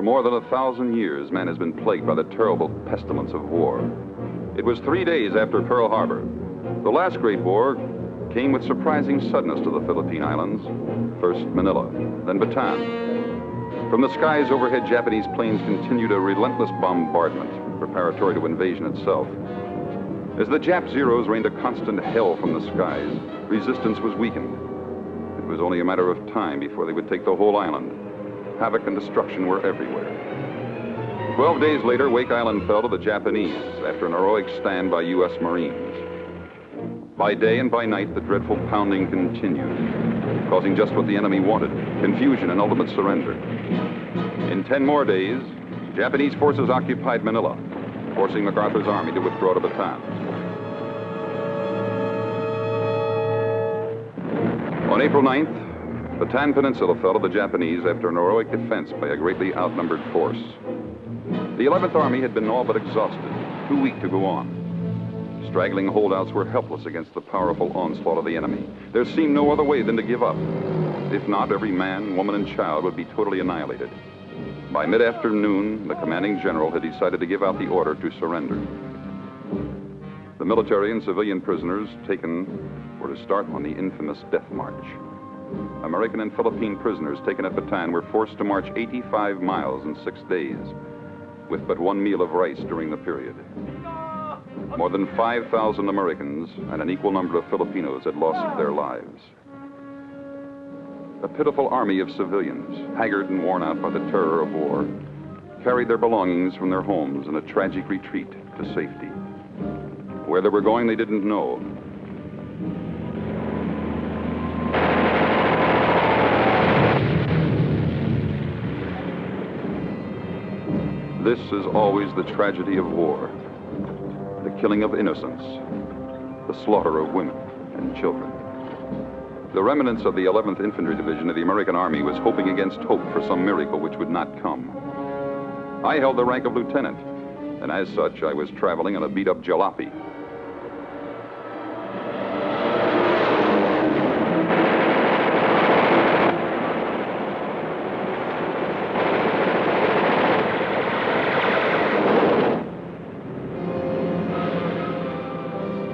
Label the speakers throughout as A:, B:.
A: more than 1,000 years, man has been plagued by the terrible pestilence of war. It was 3 days after Pearl Harbor. The last great war came with surprising suddenness to the Philippine Islands. First Manila, then Bataan. From the skies overhead, Japanese planes continued a relentless bombardment, preparatory to invasion itself. As the Jap Zeros rained a constant hell from the skies, resistance was weakened. It was only a matter of time before they would take the whole island. Havoc and destruction were everywhere. 12 days later, Wake Island fell to the Japanese after an heroic stand by U.S. Marines. By day and by night, the dreadful pounding continued, causing just what the enemy wanted, confusion and ultimate surrender. In 10 more days, Japanese forces occupied Manila, forcing MacArthur's army to withdraw to Bataan. On April 9th, Bataan Peninsula fell to the Japanese after an heroic defense by a greatly outnumbered force. The 11th Army had been all but exhausted, too weak to go on. Straggling holdouts were helpless against the powerful onslaught of the enemy. There seemed no other way than to give up. If not, every man, woman, and child would be totally annihilated. By mid-afternoon, the commanding general had decided to give out the order to surrender. The military and civilian prisoners taken were to start on the infamous Death March. American and Philippine prisoners taken at Bataan were forced to march 85 miles in 6 days, with but one meal of rice during the period. More than 5,000 Americans and an equal number of Filipinos had lost their lives. A pitiful army of civilians, haggard and worn out by the terror of war, carried their belongings from their homes in a tragic retreat to safety. Where they were going, they didn't know. This is always the tragedy of war. The killing of innocents, the slaughter of women and children. The remnants of the 11th Infantry Division of the American Army was hoping against hope for some miracle which would not come. I held the rank of lieutenant, and as such, I was traveling on a beat-up jalopy.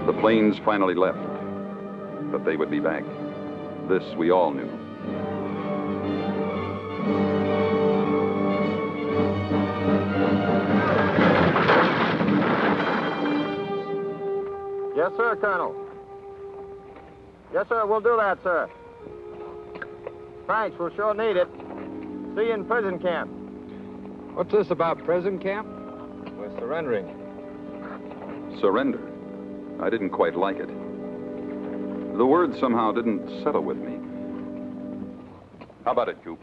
A: The planes finally left, but they would be back. This we all knew.
B: Yes, sir, Colonel. Yes, sir, we'll do that, sir. Thanks, we'll sure need it. See you in prison camp.
C: What's this about prison camp? We're surrendering.
A: Surrender? I didn't quite like it. The word somehow didn't settle with me. How about it, Coop?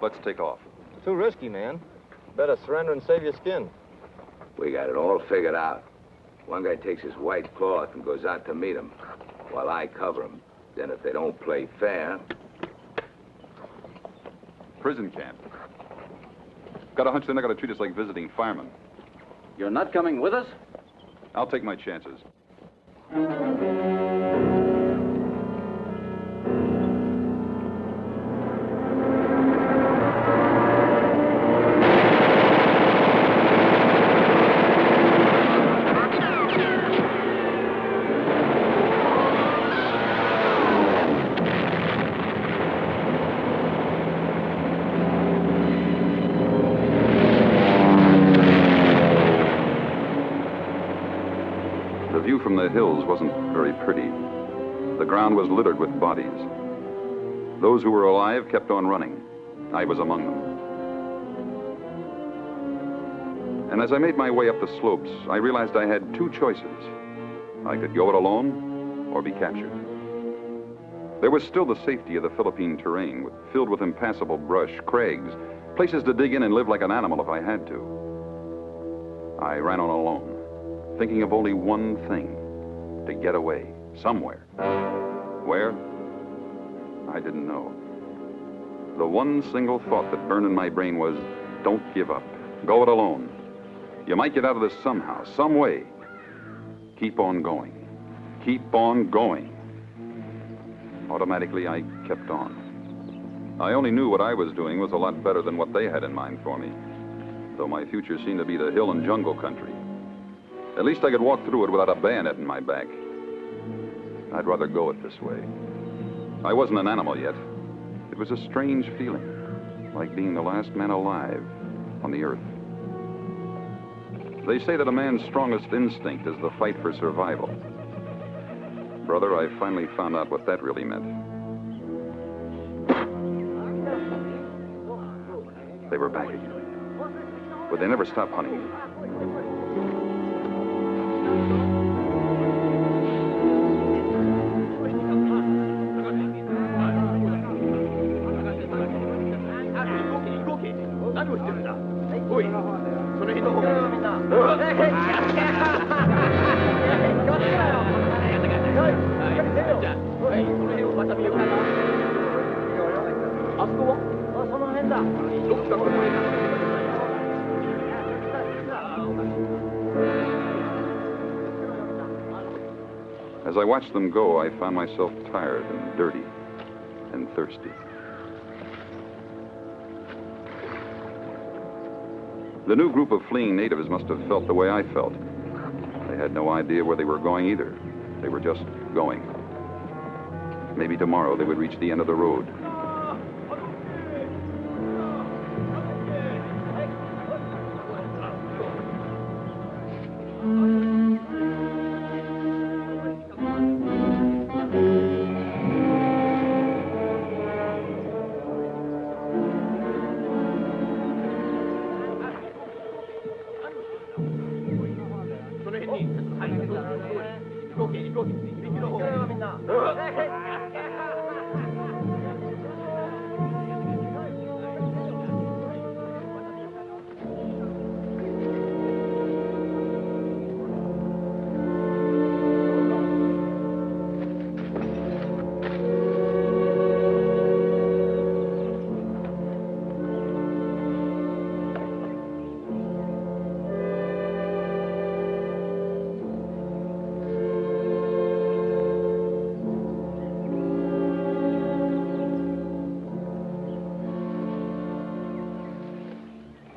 A: Let's take off.
B: Too risky, man. Better surrender and save your skin.
D: We got it all figured out. One guy takes his white cloth and goes out to meet him, while I cover him. Then if they don't play fair...
A: Prison camp. Got a hunch they're not going to treat us like visiting firemen.
E: You're not coming with us?
A: I'll take my chances. The view from the hills wasn't very pretty. The ground was littered with bodies. Those who were alive kept on running. I was among them. And as I made my way up the slopes, I realized I had two choices. I could go it alone or be captured. There was still the safety of the Philippine terrain, filled with impassable brush, crags, places to dig in and live like an animal if I had to. I ran on alone, thinking of only one thing, to get away, somewhere. Where? I didn't know. The one single thought that burned in my brain was, don't give up. Go it alone. You might get out of this somehow, some way. Keep on going. Keep on going. Automatically, I kept on. I only knew what I was doing was a lot better than what they had in mind for me, though my future seemed to be the hill and jungle country. At least I could walk through it without a bayonet in my back. I'd rather go it this way. I wasn't an animal yet. It was a strange feeling, like being the last man alive on the earth. They say that a man's strongest instinct is the fight for survival. Brother, I finally found out what that really meant. They were back again. But they never stopped hunting me. As I watched them go, I found myself tired and dirty and thirsty. The new group of fleeing natives must have felt the way I felt. They had no idea where they were going either. They were just going. Maybe tomorrow they would reach the end of the road.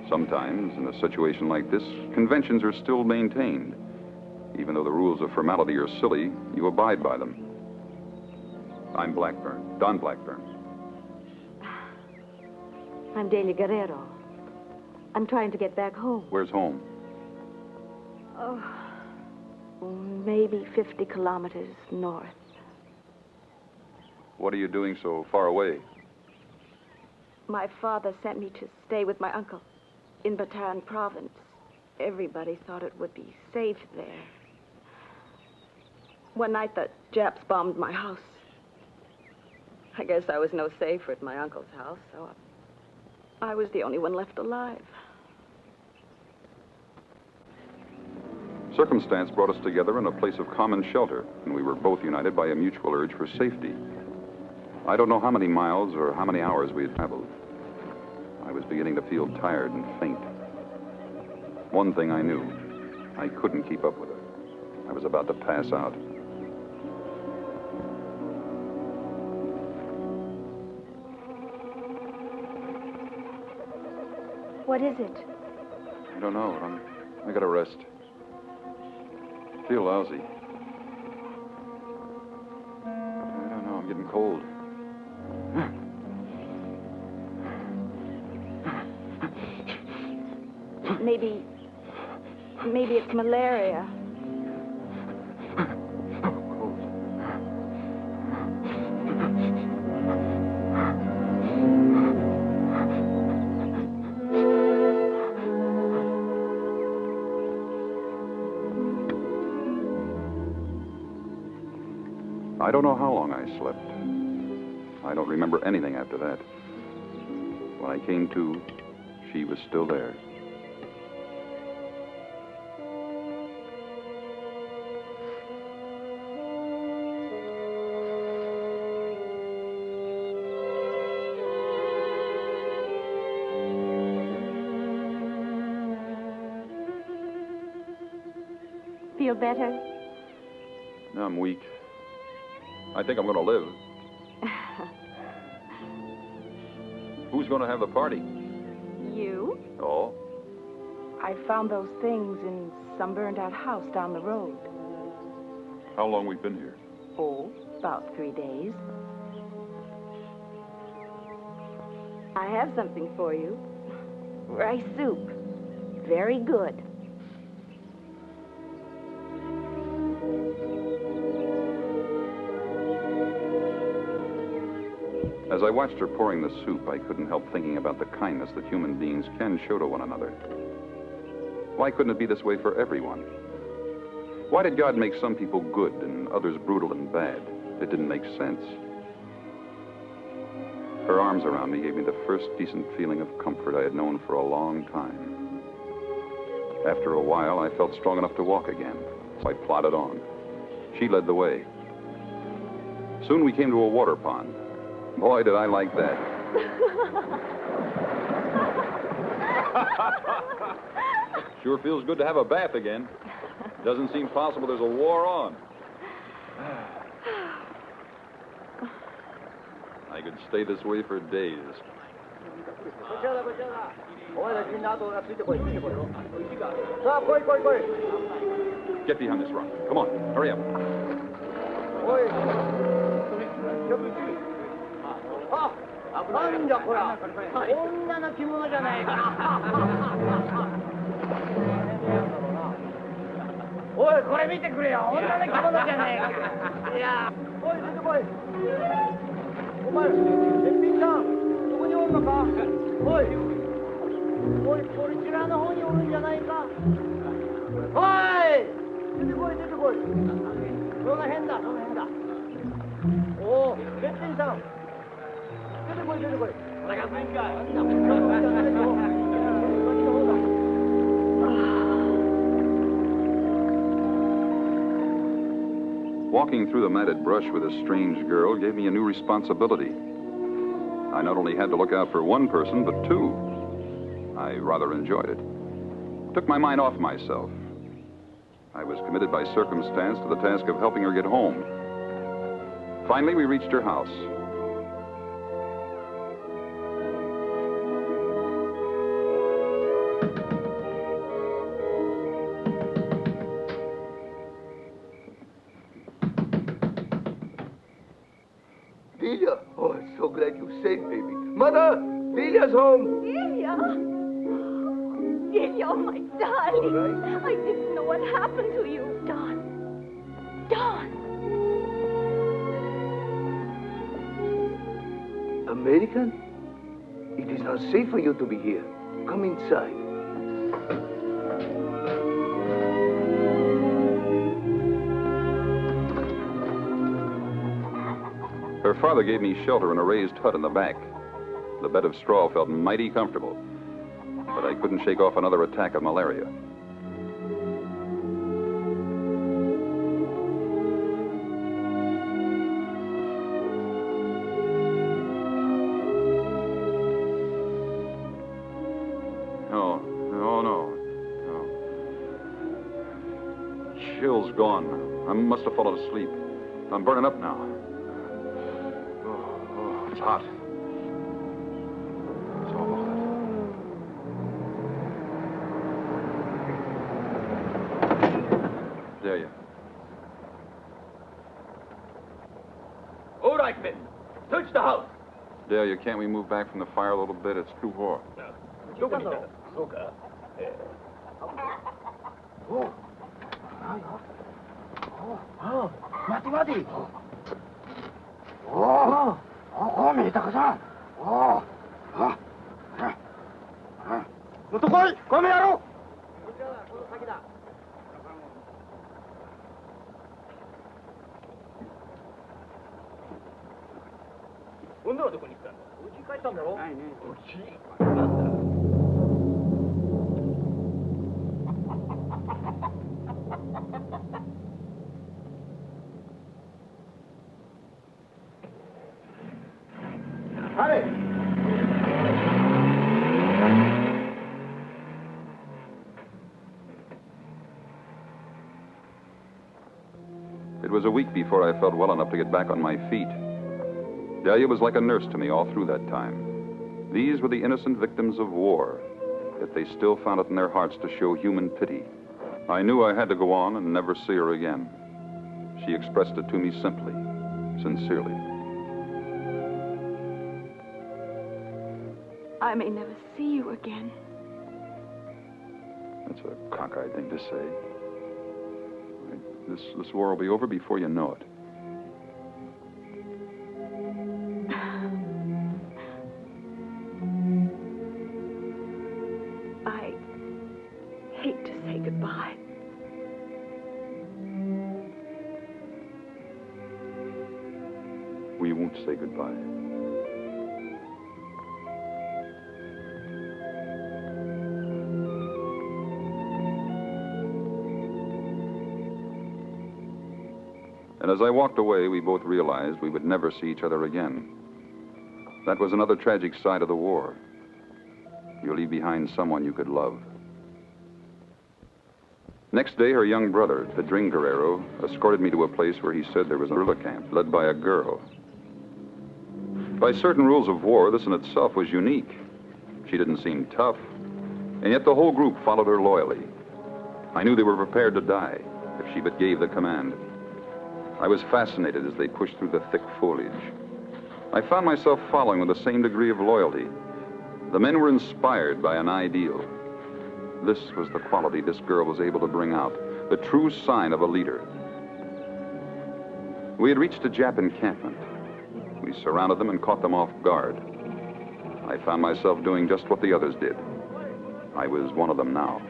A: Sometimes, in a situation like this, conventions are still maintained. Even though the rules of formality are silly, you abide by them. I'm Blackburn, Don Blackburn.
F: I'm Delia Guerrero. I'm trying to get back home.
A: Where's home?
F: Oh, maybe 50 kilometers north.
A: What are you doing so far away?
F: My father sent me to stay with my uncle in Bataan province. Everybody thought it would be safe there. One night the Japs bombed my house. I guess I was no safer at my uncle's house, so I was the only one left alive.
A: Circumstance brought us together in a place of common shelter, and we were both united by a mutual urge for safety. I don't know how many miles or how many hours we had traveled. I was beginning to feel tired and faint. One thing I knew, I couldn't keep up with her. I was about to pass out.
F: What is it?
A: I don't know. I gotta rest. I feel lousy. I don't know. I'm getting cold.
F: Maybe it's malaria.
A: I don't know how long I slept. I don't remember anything after that. When I came to, she was still there.
F: Feel better?
A: No, I'm weak. I think I'm going to live. Who's going to have the party?
G: You?
A: Oh?
G: I found those things in some burned-out house down the road.
A: How long we've been here?
G: Oh, about 3 days.
F: I have something for you.
G: Rice soup. Very good.
A: As I watched her pouring the soup, I couldn't help thinking about the kindness that human beings can show to one another. Why couldn't it be this way for everyone? Why did God make some people good and others brutal and bad? It didn't make sense. Her arms around me gave me the first decent feeling of comfort I had known for a long time. After a while, I felt strong enough to walk again, so I plodded on. She led the way. Soon we came to a water pond. Boy, did I like that. Sure feels good to have a bath again. Doesn't seem possible there's a war on. I could stay this way for days. Get behind this rock. Come on, hurry up. Walking through the matted brush with a strange girl gave me a new responsibility. I not only had to look out for one person, but two. I rather enjoyed it. Took my mind off myself. I was committed by circumstance to the task of helping her get home. Finally, we reached her house.
H: Delia! Oh, I'm so glad you saved baby. Mother! Delia's home!
F: Delia! Delia, oh, my darling.
H: All right.
F: I didn't know what happened to you. Don. Don.
H: American? It is not safe for you to be here. Come inside.
A: Her father gave me shelter in a raised hut in the back. The bed of straw felt mighty comfortable, but I couldn't shake off another attack of malaria. No. Chill's gone. I must have fallen asleep. I'm burning up now. It's hot. It's awful hot. There you.
B: All right, men. Search the house.
A: Delia, can't we move back from the fire a little bit? It's too hot. It was a week before I felt well enough to get back on my feet. Delia was like a nurse to me all through that time. These were the innocent victims of war, yet they still found it in their hearts to show human pity. I knew I had to go on and never see her again. She expressed it to me simply, sincerely.
G: I may never see you again.
A: That's a cockeyed thing to say. This war will be over before you know it.
G: I hate to say goodbye.
A: We won't say goodbye. And as I walked away, we both realized we would never see each other again. That was another tragic side of the war. You leave behind someone you could love. Next day, her young brother, Pedrin Guerrero, escorted me to a place where he said there was a guerrilla camp led by a girl. By certain rules of war, this in itself was unique. She didn't seem tough, and yet the whole group followed her loyally. I knew they were prepared to die if she but gave the command. I was fascinated as they pushed through the thick foliage. I found myself following with the same degree of loyalty. The men were inspired by an ideal. This was the quality this girl was able to bring out, the true sign of a leader. We had reached a Jap encampment. We surrounded them and caught them off guard. I found myself doing just what the others did. I was one of them now.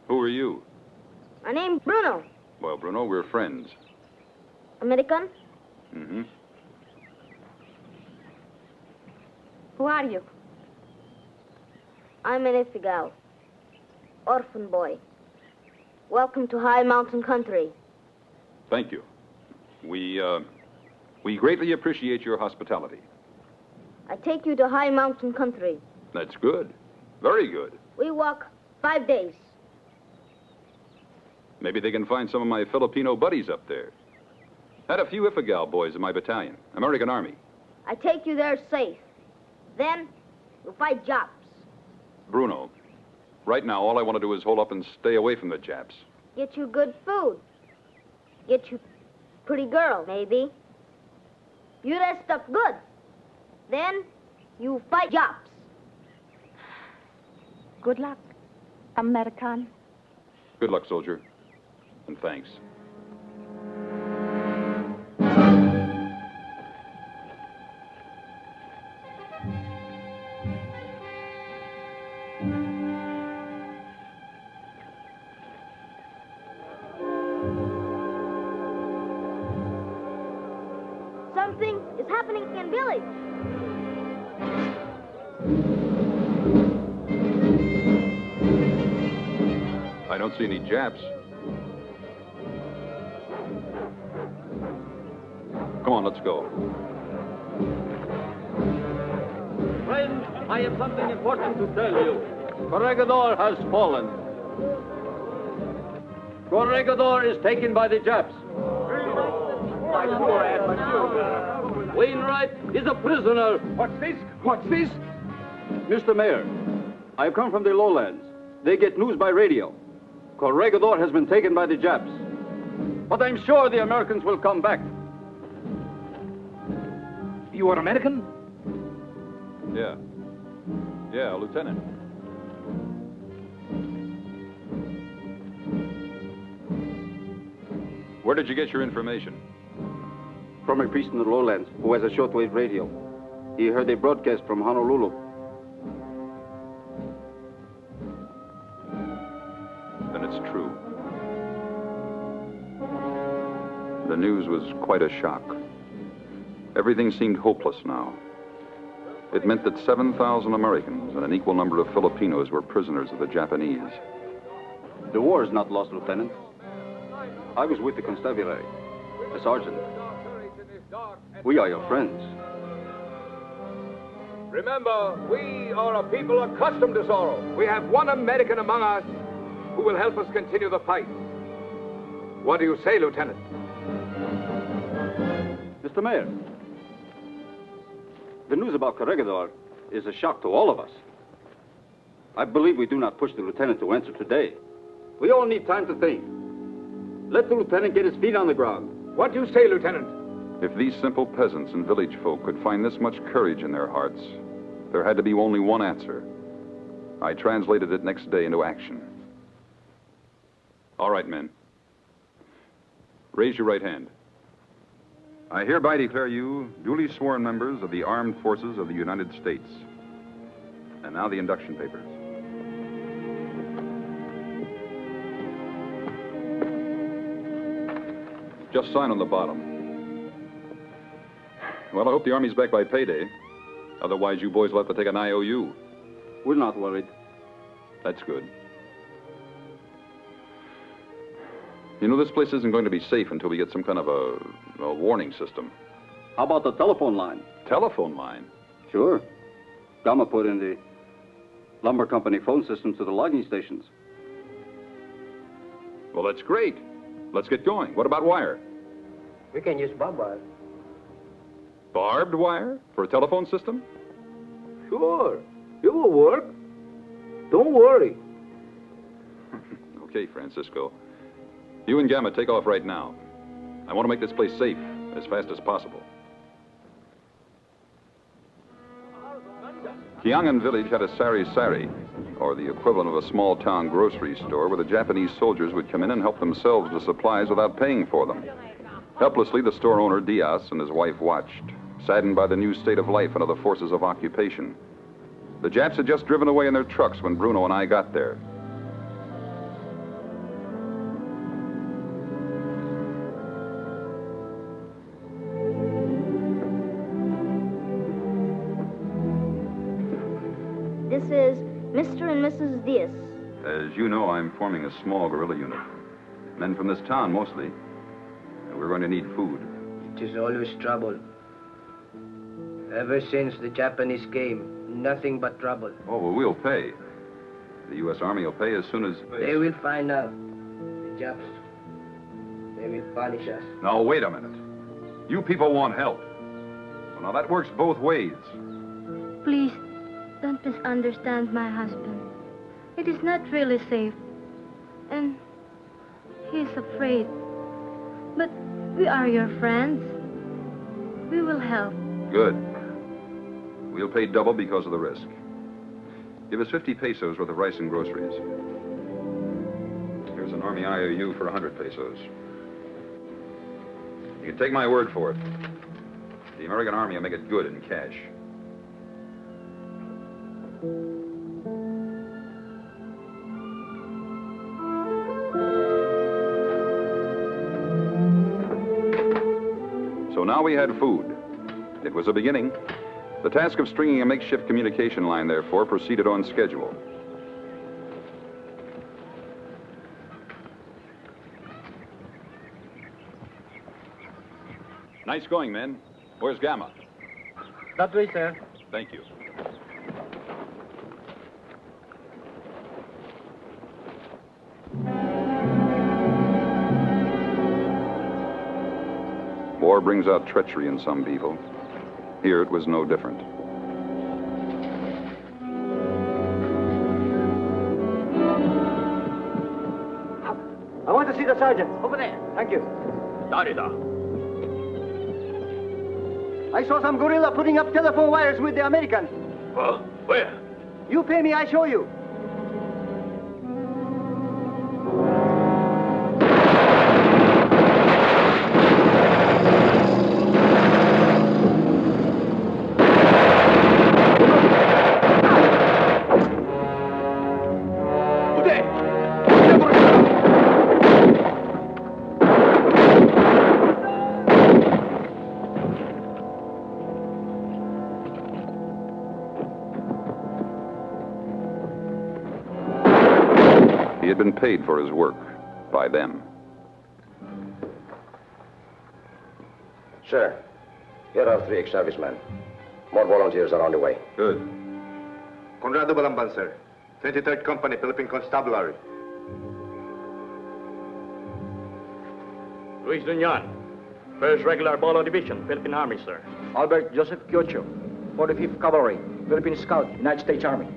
A: Who are you?
I: My name's Bruno.
A: Well, Bruno, we're friends.
I: American?
A: Mm-hmm.
I: Who are you? I'm an Ifigal, orphan boy. Welcome to high mountain country.
A: Thank you. We greatly appreciate your hospitality.
I: I take you to high mountain country.
A: That's good. Very good.
I: We walk 5 days.
A: Maybe they can find some of my Filipino buddies up there. Had a few Ifugao boys in my battalion, American Army.
I: I take you there safe. Then, you'll fight Japs.
A: Bruno, right now all I want to do is hole up and stay away from the Japs.
I: Get you good food. Get you pretty girl, maybe. You rest up good. Then, you fight Japs.
G: Good luck, American.
A: Good luck, soldier. And thanks.
I: Something is happening in village.
A: I don't see any Japs. Come on, let's go.
E: Friends, I have something important to tell you. Corregidor has fallen. Corregidor is taken by the Japs. Wainwright is a prisoner.
C: What's this? What's this?
E: Mr. Mayor, I've come from the lowlands. They get news by radio. Corregidor has been taken by the Japs. But I'm sure the Americans will come back.
C: You are American?
A: Yeah. Yeah, Lieutenant. Where did you get your information?
E: From a priest in the lowlands who has a shortwave radio. He heard a broadcast from Honolulu.
A: Then it's true. The news was quite a shock. Everything seemed hopeless now. It meant that 7,000 Americans and an equal number of Filipinos were prisoners of the Japanese.
E: The war is not lost, Lieutenant. I was with the constabulary, the sergeant. We are your friends.
H: Remember, we are a people accustomed to sorrow. We have one American among us who will help us continue the fight. What do you say, Lieutenant?
E: Mr. Mayor, the news about Corregidor is a shock to all of us. I believe we do not push the lieutenant to answer today. We all need time to think. Let the lieutenant get his feet on the ground.
H: What do you say, Lieutenant?
A: If these simple peasants and village folk could find this much courage in their hearts, there had to be only one answer. I translated it next day into action. All right, men. Raise your right hand. I hereby declare you duly sworn members of the Armed Forces of the United States. And now the induction papers. Just sign on the bottom. Well, I hope the Army's back by payday. Otherwise, you boys will have to take an IOU.
E: We're not worried.
A: That's good. You know, this place isn't going to be safe until we get some kind of a warning system.
E: How about the telephone line?
A: Telephone line?
E: Sure. Gama put in the lumber company phone system to the logging stations.
A: Well, that's great. Let's get going. What about wire?
B: We can use barbed wire.
A: Barbed wire for a telephone system?
H: Sure. It will work. Don't worry.
A: Okay, Francisco. You and Gamma take off right now. I want to make this place safe as fast as possible. Kiangan village had a sari-sari, or the equivalent of a small-town grocery store where the Japanese soldiers would come in and help themselves to supplies without paying for them. Helplessly, the store owner, Diaz, and his wife watched, saddened by the new state of life under the forces of occupation. The Japs had just driven away in their trucks when Bruno and I got there.
I: This is Mr. and Mrs. Diaz.
A: As you know, I'm forming a small guerrilla unit. Men from this town, mostly. And we're going to need food.
B: It is always trouble. Ever since the Japanese came, nothing but trouble.
A: Oh, well, we'll pay. The U.S. Army will pay as soon as...
B: They will find out. Japs. They will punish us.
A: Now, wait a minute. You people want help. Well, now, that works both ways.
I: Please, don't misunderstand my husband. It is not really safe. And he's afraid. But we are your friends. We will help.
A: Good. We'll pay double because of the risk. Give us 50 pesos worth of rice and groceries. Here's an Army IOU for 100 pesos. You can take my word for it. The American Army will make it good in cash. So now we had food. It was a beginning. The task of stringing a makeshift communication line, therefore, proceeded on schedule. Nice going, men. Where's Gamma?
J: That way, sir.
A: Thank you. War brings out treachery in some people. Here it was no different.
J: I want to see the sergeant. Over there. Thank you.
E: Darida.
J: I saw some guerrilla putting up telephone wires with the Americans.
E: Well, where?
J: You pay me, I show you.
A: He had been paid for his work by them.
K: Sir, here are 3 ex-servicemen. More volunteers are on the way.
A: Good.
L: Conrado Balamban, sir. 23rd Company, Philippine Constabulary.
M: Luis Dunyan, 1st Regular Bolo Division, Philippine Army, sir.
J: Albert Joseph Kiocho, 45th Cavalry, Philippine Scout, United States Army.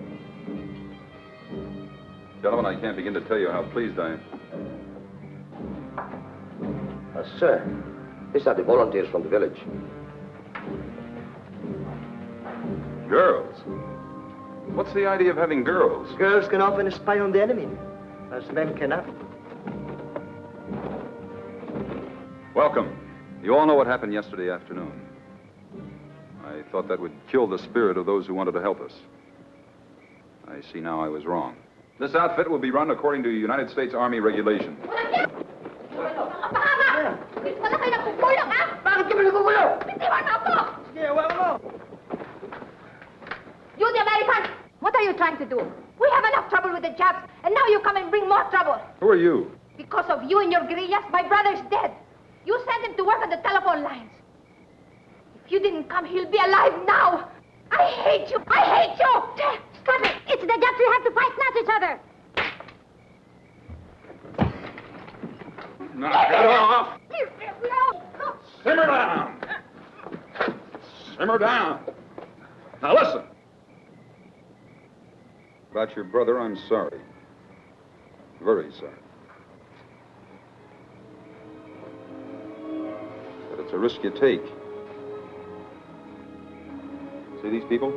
A: Gentlemen, I can't begin to tell you how pleased I am.
K: Sir, these are the volunteers from the village.
A: Girls? What's the idea of having girls?
J: Girls can often spy on the enemy, as men cannot.
A: Welcome. You all know what happened yesterday afternoon. I thought that would kill the spirit of those who wanted to help us. I see now I was wrong. This outfit will be run according to United States Army regulations.
N: You, the Americans, what are you trying to do? We have enough trouble with the Japs, and now you come and bring more trouble.
A: Who are you?
N: Because of you and your guerrillas, my brother's dead. You sent him to work on the telephone lines. If you didn't come, he'll be alive now. I hate you. I hate you. Stop it. It's the Japs we have to fight, not each other.
A: Knock it off.
N: No.
A: Simmer down. Simmer down. Now listen. About your brother, I'm sorry. Very sorry. But it's a risk you take. See these people?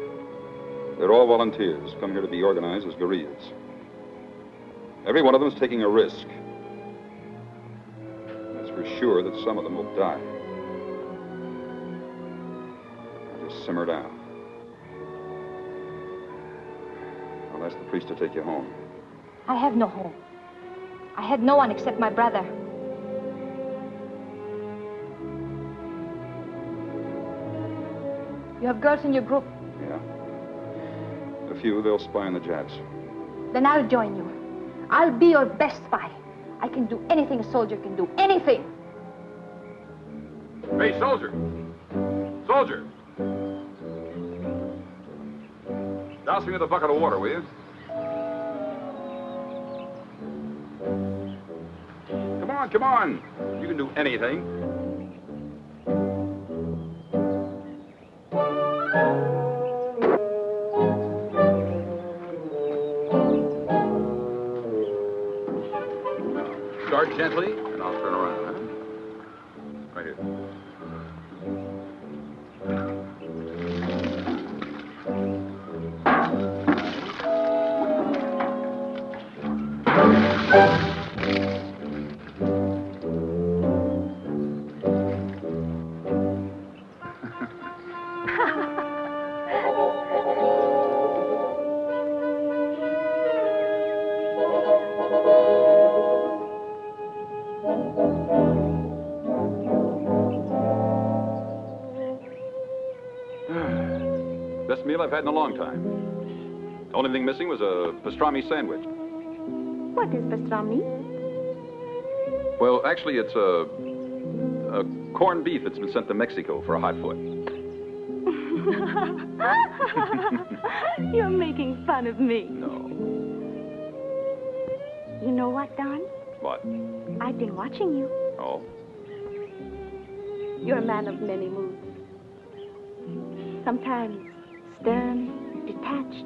A: They're all volunteers, come here to be organized as guerrillas. Every one of them is taking a risk. It's for sure that some of them will die. Now just simmer down. I'll ask the priest to take you home.
N: I have no home. I had no one except my brother. You have girls in your group.
A: Yeah. A few, they'll spy on the Japs.
N: Then I'll join you. I'll be your best spy. I can do anything a soldier can do. Anything.
A: Hey, soldier! Soldier! Douse me with a bucket of water, will you? on, come on. You can do anything. Start gently, and I'll turn around, huh? Right here. Best meal I've had in a long time. The only thing missing was a pastrami sandwich.
G: What is pastrami?
A: Well, actually, it's a corned beef that's been sent to Mexico for a hot foot.
G: You're making fun of me.
A: No.
G: You know what, Don?
A: What?
G: I've been watching you.
A: Oh?
G: You're a man of many moods. Sometimes stern, detached.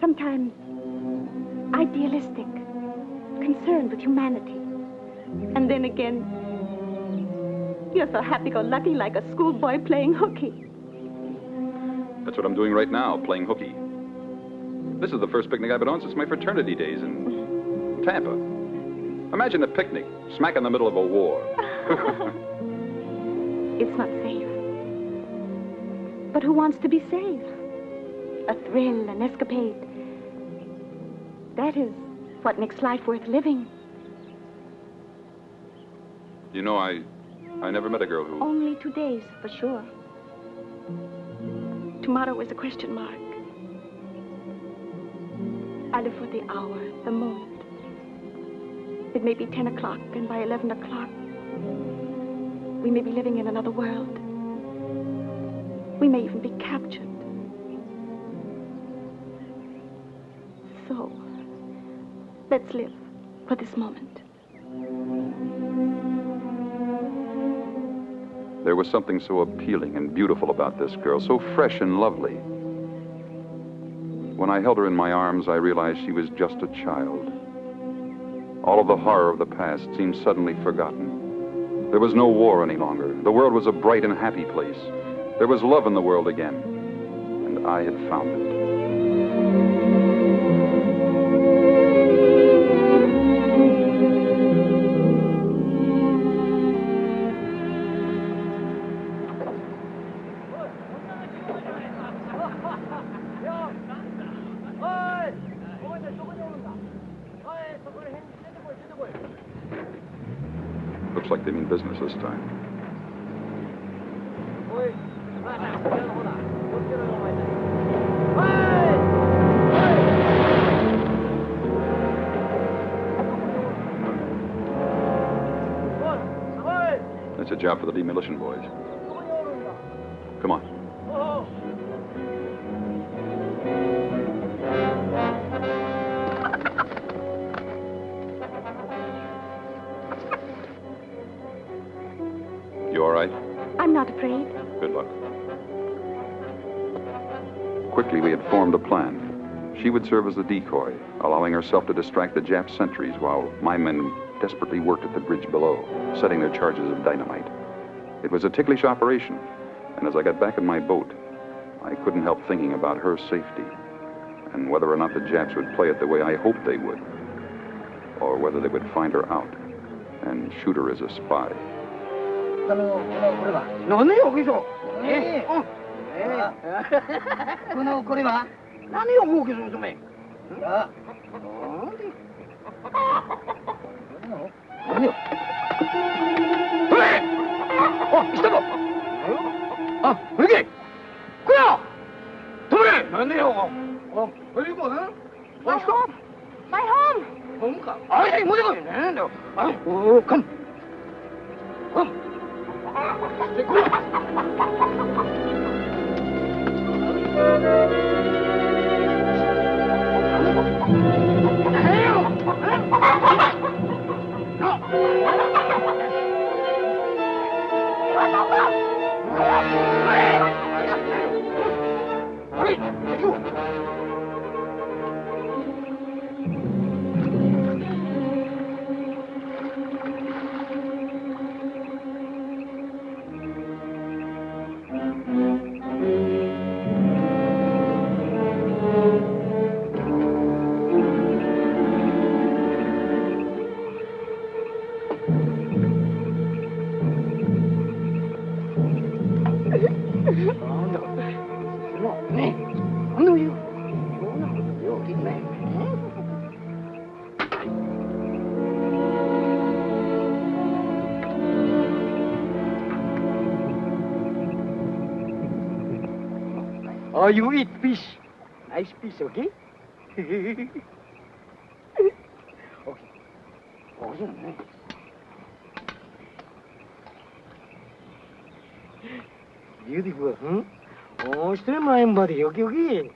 G: Sometimes idealistic, concerned with humanity. And then again, you're so happy-go-lucky like a schoolboy playing hooky.
A: That's what I'm doing right now, playing hooky. This is the first picnic I've been on since my fraternity days in Tampa. Imagine a picnic, smack in the middle of a war.
G: It's not safe. But who wants to be safe? A thrill, an escapade. That is what makes life worth living.
A: You know, I never met a girl who...
G: Only 2 days, for sure. Tomorrow is a question mark. I live for the hour, the moment. It may be 10 o'clock, and by 11 o'clock, we may be living in another world. We may even be captured. So, let's live for this moment.
A: There was something so appealing and beautiful about this girl, so fresh and lovely. When I held her in my arms, I realized she was just a child. All of the horror of the past seemed suddenly forgotten. There was no war any longer. The world was a bright and happy place. There was love in the world again, and I had found it. Looks like they mean business this time. That's a job for the demolition boys. Come on. You all right?
G: I'm not afraid.
A: Good luck. Quickly, we had formed a plan. She would serve as the decoy, allowing herself to distract the Jap sentries while my men desperately worked at the bridge below, setting their charges of dynamite. It was a ticklish operation, and as I got back in my boat, I couldn't help thinking about her safety and whether or not the Japs would play it the way I hoped they would, or whether they would find her out and shoot her as a spy.
N: My home!
J: Come.
O: Oh, you eat fish. Nice fish, okay? Okay. Oh, yeah, nice. Beautiful, huh? Oh, streamline body, okay, okay.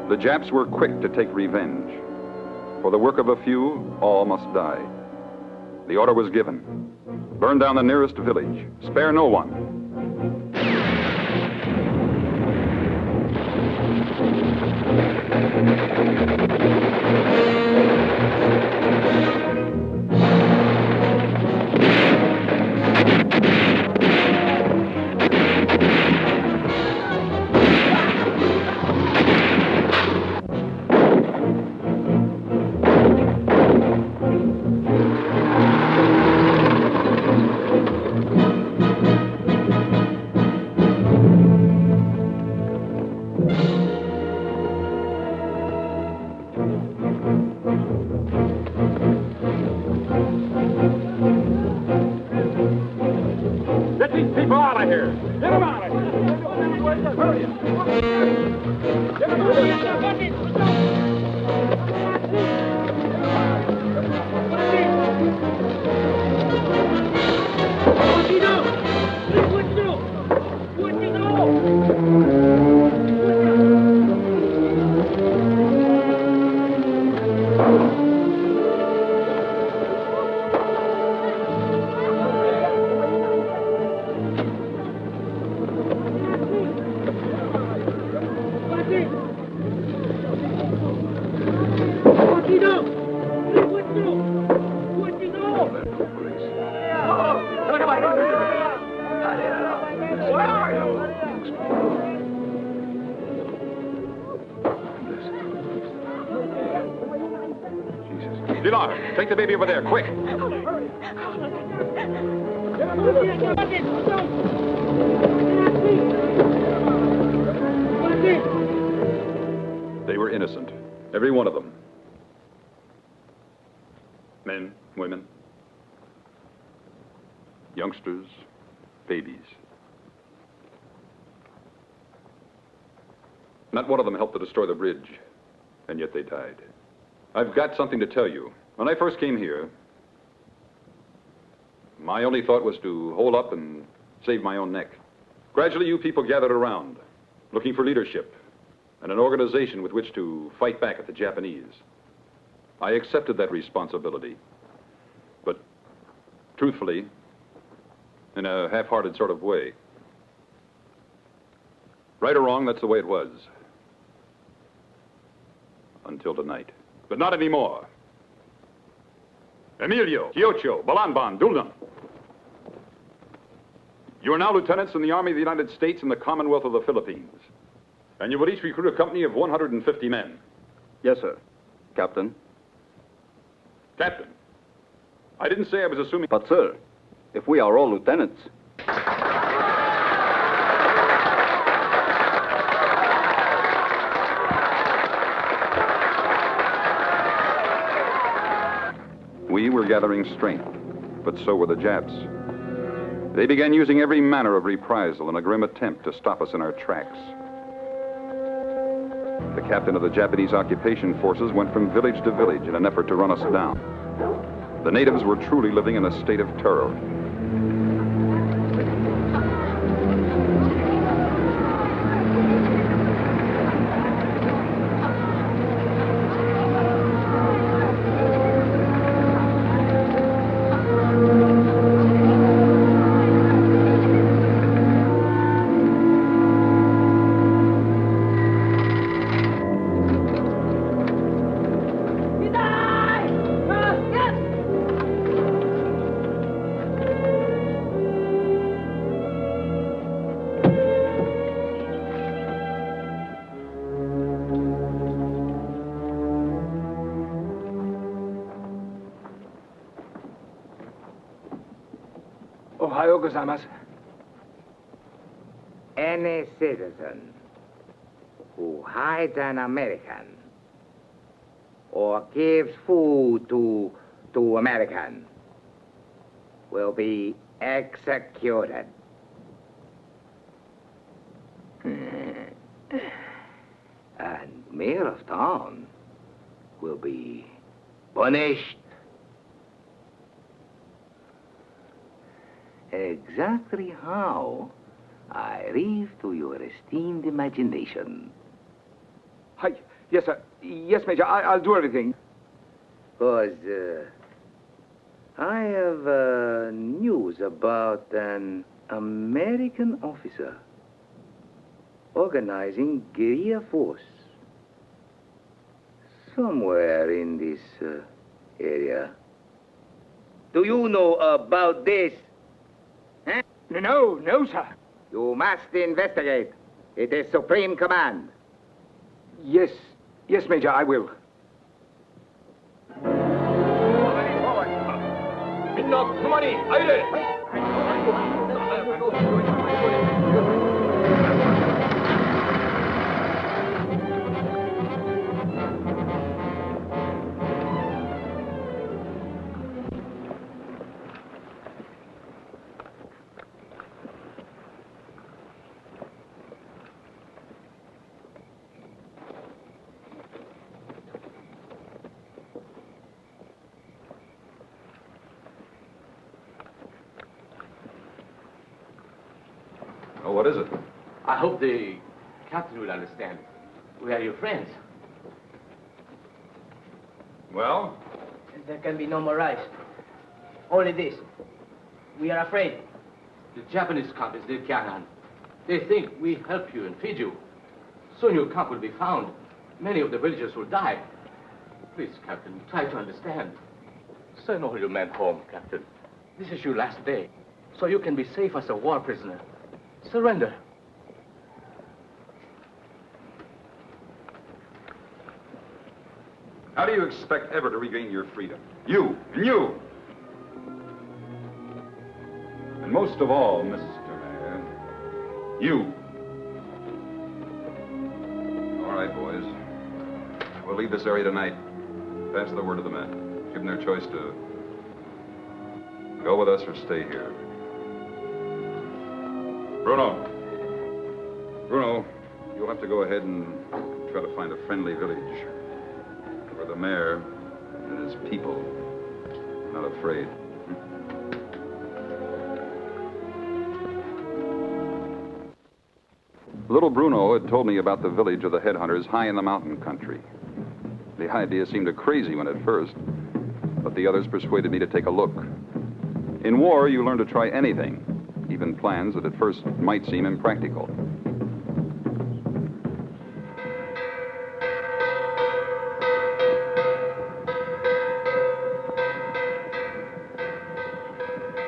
A: The Japs were quick to take revenge. For the work of a few, all must die. The order was given. Burn down the nearest village. Spare no one.
O: What do you do?
A: Pilar, take the baby over there, quick. They were innocent, every one of them. Men, women, youngsters, babies. Not one of them helped to destroy the bridge, and yet they died. I've got something to tell you. When I first came here, my only thought was to hold up and save my own neck. Gradually, you people gathered around, looking for leadership and an organization with which to fight back at the Japanese. I accepted that responsibility, but truthfully, in a half-hearted sort of way. Right or wrong, that's the way it was. Until tonight. But not anymore. Emilio, Kyocho, Balanban, Duldan. You are now lieutenants in the Army of the United States and the Commonwealth of the Philippines. And you will each recruit a company of 150 men.
E: Yes, sir. Captain.
A: Captain, I didn't say I was assuming...
E: But, sir, if we are all lieutenants...
A: We were gathering strength, but so were the Japs. They began using every manner of reprisal in a grim attempt to stop us in our tracks. The captain of the Japanese occupation forces went from village to village in an effort to run us down. The natives were truly living in a state of terror.
P: Any citizen who hides an American or gives food to American will be executed. And mayor of town will be punished. Exactly how, I leave to your esteemed imagination.
H: Hi. Yes, sir. Yes, Major. I'll do everything.
P: Because I have news about an American officer organizing guerrilla force somewhere in this area. Do you know about this? Huh?
H: No, sir.
P: You must investigate. It is supreme command.
H: Yes, Major, I will. Money,
A: Oh, what is it?
Q: I hope the captain will understand. We are your friends.
A: Well?
B: There can be no more ice. Only this. We are afraid.
Q: The Japanese camp is near Kiangan. They think we help you and feed you. Soon your camp will be found. Many of the villagers will die. Please, Captain, try to understand. Send all your men home, Captain. This is your last day. so you can be safe as a war prisoner. Surrender.
A: How do you expect ever to regain your freedom? You, and you! And most of all, Mr. Mayor, you. All right, boys. We'll leave this area tonight. Pass the word to the men. Give them their choice to go with us or stay here. Bruno, you'll have to go ahead and try to find a friendly village where the mayor and his people are not afraid. Little Bruno had told me about the village of the Headhunters high in the mountain country. The idea seemed a crazy one at first, but the others persuaded me to take a look. In war, you learn to try anything, even plans that at first might seem impractical.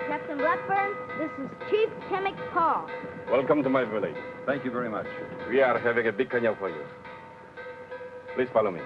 R: Captain Blackburn, this is Chief Timmick Paul.
S: Welcome to my village.
A: Thank you very much.
S: We are having a big caña for you. Please follow me.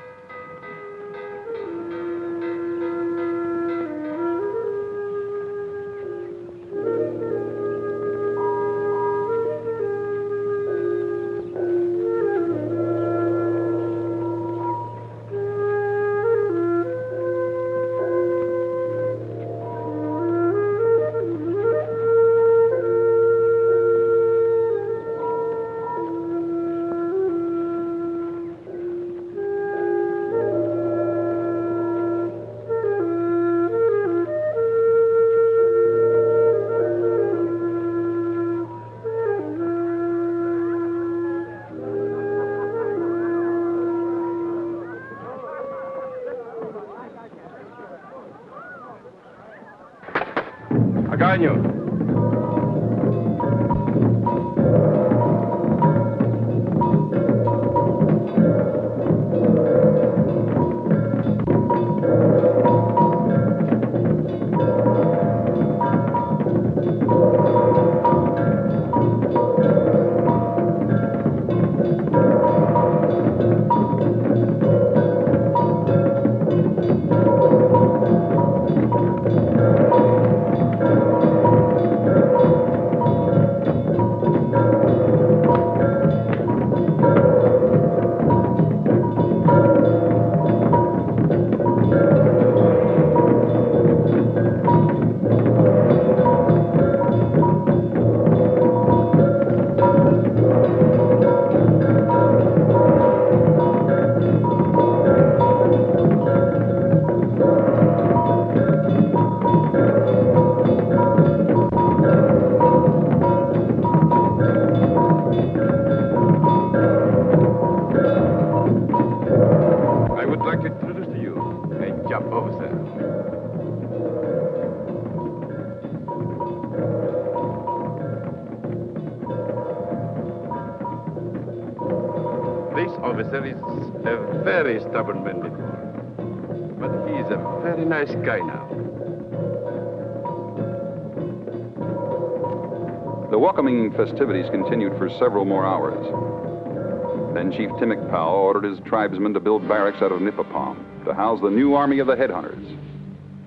S: Año. Officer is a very stubborn man before, but he is a very nice guy now.
A: The welcoming festivities continued for several more hours. Then Chief Timmick Powell ordered his tribesmen to build barracks out of Nippapalm to house the new army of the Headhunters.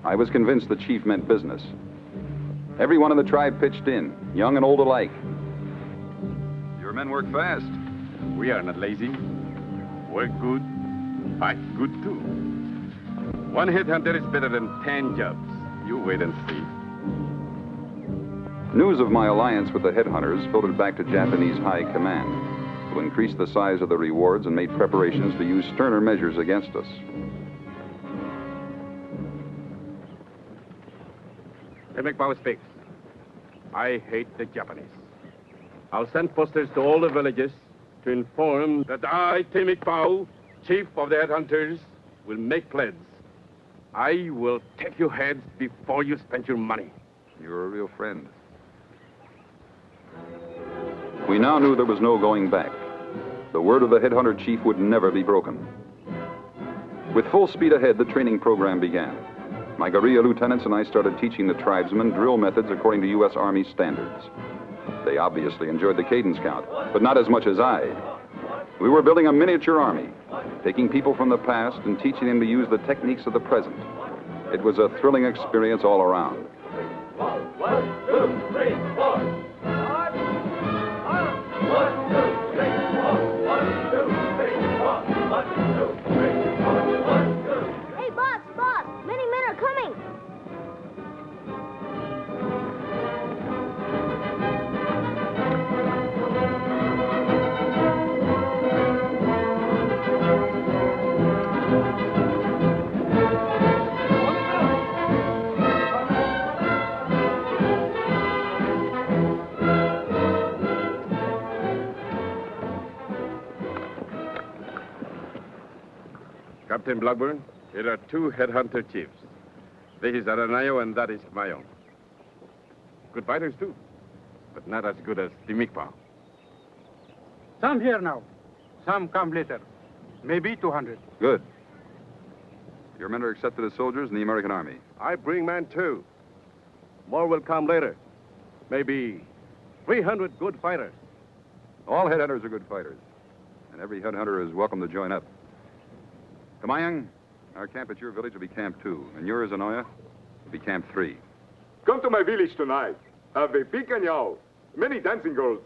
A: I was convinced the chief meant business. Everyone in the tribe pitched in, young and old alike. Your men work fast.
S: We are not lazy. Work good, fight good too. One headhunter is better than 10 jobs. You wait and see.
A: News of my alliance with the Headhunters filtered back to Japanese high command, who increased the size of the rewards and made preparations to use sterner measures against us.
S: Timmick Powell speaks. I hate the Japanese. I'll send posters to all the villages to inform that I, Timmick Powell, chief of the Headhunters, will make plans. I will take your heads before you spend your money.
A: You're a real friend. We now knew there was no going back. The word of the Headhunter chief would never be broken. With full speed ahead, the training program began. My guerrilla lieutenants and I started teaching the tribesmen drill methods according to U.S. Army standards. They obviously enjoyed the cadence count, but not as much as I. We were building a miniature army, taking people from the past and teaching them to use the techniques of the present. It was a thrilling experience all around.
T: 1, 2, 3, 4. 1, 2, 3, 4. 1, 2, 3, 4. 1, 2, 3, 4. 1, 2.
R: Hey, boss, many men are coming.
S: Captain Blackburn, here are 2 headhunter chiefs. This is Aranayo and that is Mayon. Good fighters, too, but not as good as Timikpa.
C: Some here now. Some come later. Maybe 200.
A: Good. Your men are accepted as soldiers in the American Army.
S: I bring men, too. More will come later. Maybe 300 good fighters.
A: All headhunters are good fighters, and every headhunter is welcome to join up. Kamayang, our camp at your village will be Camp 2, and yours, Anoya, will be Camp 3.
U: Come to my village tonight. Have a picanhao, many dancing girls.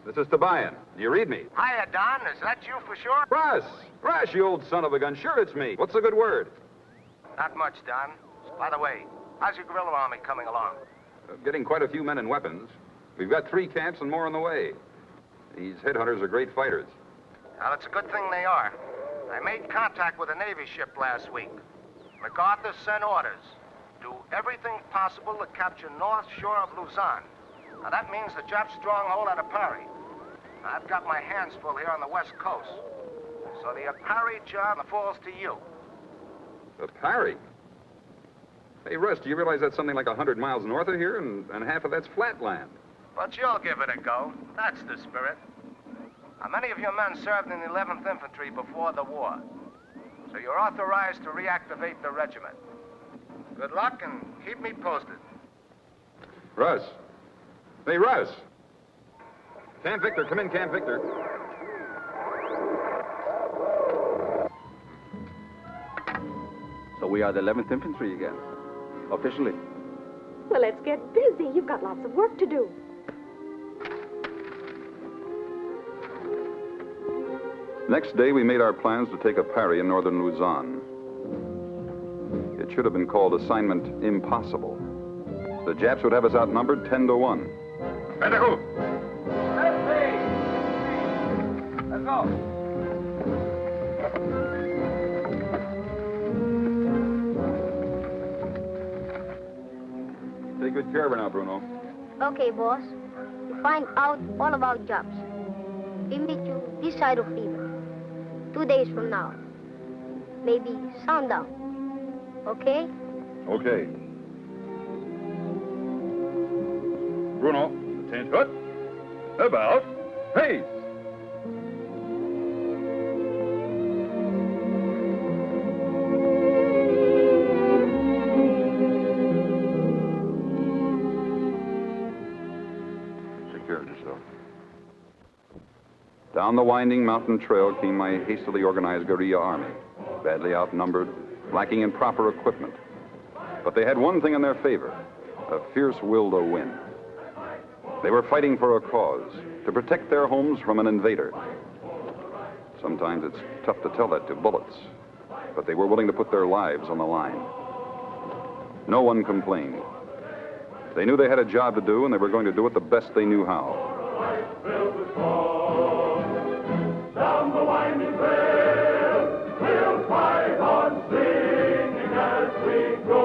A: This is Tobian. Do you read me?
P: Hiya, Don. Is that you for sure?
A: Russ! Russ, you old son of a gun. Sure, it's me. What's the good word?
P: Not much, Don. By the way, how's your guerrilla army coming along?
A: Getting quite a few men and weapons. We've got 3 camps and more on the way. These headhunters are great fighters.
P: Well, it's a good thing they are. I made contact with a Navy ship last week. MacArthur sent orders. Do everything possible to capture north shore of Luzon. Now, that means the Jap stronghold at Apari. I've got my hands full here on the west coast. So the Apari job falls to you.
A: Apari? Hey, Russ, do you realize that's something like 100 miles north of here, and half of that's flat land?
P: But you'll give it a go. That's the spirit. Now, many of your men served in the 11th Infantry before the war, so you're authorized to reactivate the regiment. Good luck, and keep me posted.
A: Russ. Hey, Russ. Camp Victor, come in, Camp Victor.
E: So we are the 11th Infantry again, officially.
G: Well, let's get busy. You've got lots of work to do.
A: Next day, we made our plans to take a parry in northern Luzon. It should have been called Assignment Impossible. The Japs would have us outnumbered 10-1.
H: Let's go.
A: Take good care of her now, Bruno.
R: Okay, boss. You find out all about jobs. We meet you this side of river. 2 days from now. Maybe sundown. Okay?
A: Okay. Bruno, attention. About face. Take care of yourself. Down the winding mountain trail came my hastily organized guerrilla army, badly outnumbered, lacking in proper equipment. But they had one thing in their favor, a fierce will to win. They were fighting for a cause, to protect their homes from an invader. Sometimes it's tough to tell that to bullets, but they were willing to put their lives on the line. No one complained. They knew they had a job to do, and they were going to do it the best they knew how.
T: Down the winding trail, we'll fight on singing as we go.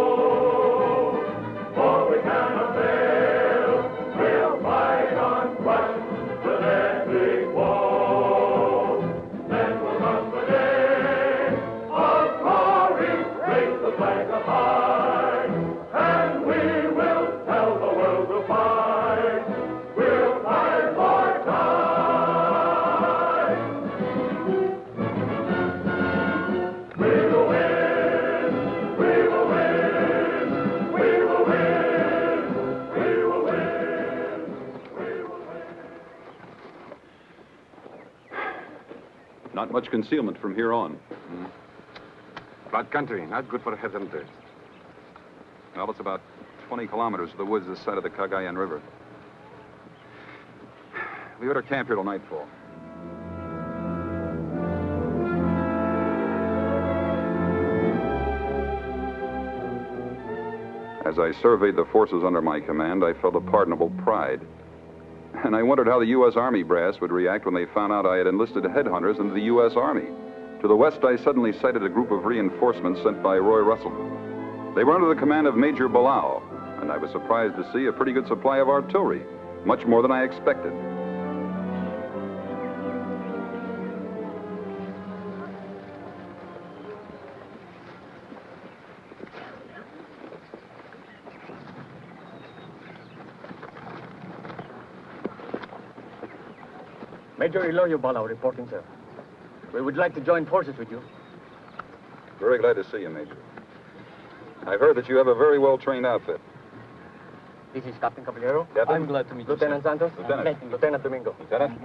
T: For we cannot fail, we'll fight on crush the deadly woe. Then will come the day of glory, raise the flag up high, and we will tell the world to fight. We'll fight for time.
A: Not much concealment from here on.
S: Flat country, not good for headhunters.
A: Well, it's about 20 kilometers to the woods this side of the Cagayan River. We ought to camp here till nightfall. As I surveyed the forces under my command, I felt a pardonable pride. And I wondered how the U.S. Army brass would react when they found out I had enlisted headhunters into the U.S. Army. To the west, I suddenly sighted a group of reinforcements sent by Roy Russell. They were under the command of Major Bilal, and I was surprised to see a pretty good supply of artillery, much more than I expected.
J: Major Ilorio Bala reporting, sir. We would like to join forces with you.
A: Very glad to see you, Major. I've heard that you have a very well-trained outfit.
J: This is Captain Caballero.
A: Captain?
J: I'm glad to meet you, Lieutenant Santos.
A: Lieutenant.
J: Lieutenant Domingo.
A: Lieutenant?